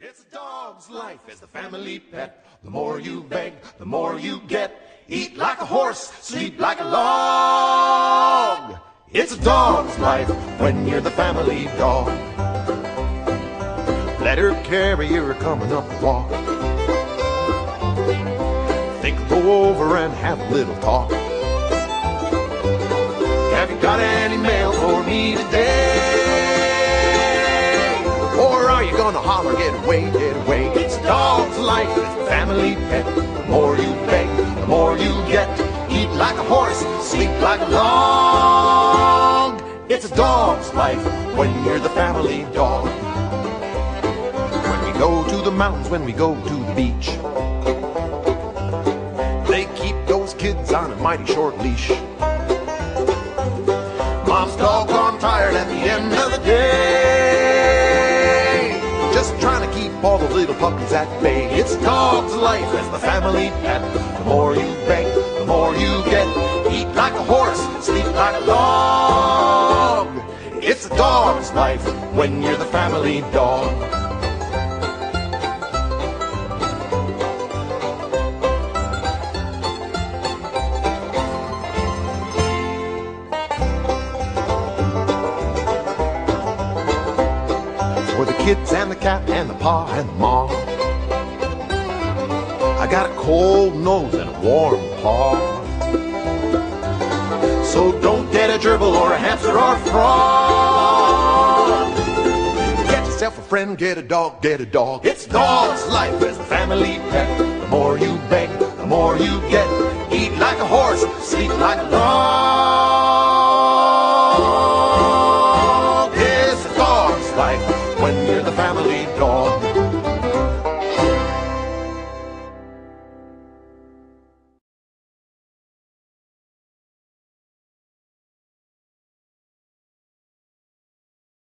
It's a dog's life as the family pet. The more you beg, the more you get. Eat like a horse, sleep like a log. It's a dog's life when you're the family dog. Letter carrier coming up the walk. Think we'll go over and have a little talk. Have you got any mail for me today? Or are you gonna holler, get away, get away? It's a dog's life, it's a family pet. The more you beg, the more you get. Eat like a horse, sleep like a log. It's a dog's life when you're the family dog. When we go to the mountains, when we go to the beach, they keep those kids on a mighty short leash. Mom's doggone tired at the end of the day, just trying to keep all the little puppies at bay. It's a dog's life as the family pet. The more you beg, the more you get. Eat like a horse, sleep like a log. It's a dog's life when you're the family dog. For the kids and the cat and the pa and the mom, I got a cold nose and a warm paw. So don't get a gerbil or a hamster or a frog. Get yourself a friend, get a dog, get a dog. It's dog's life as the family pet. The more you beg, the more you get. Eat like a horse, sleep like a dog. It's a dog's life when you're the family dog.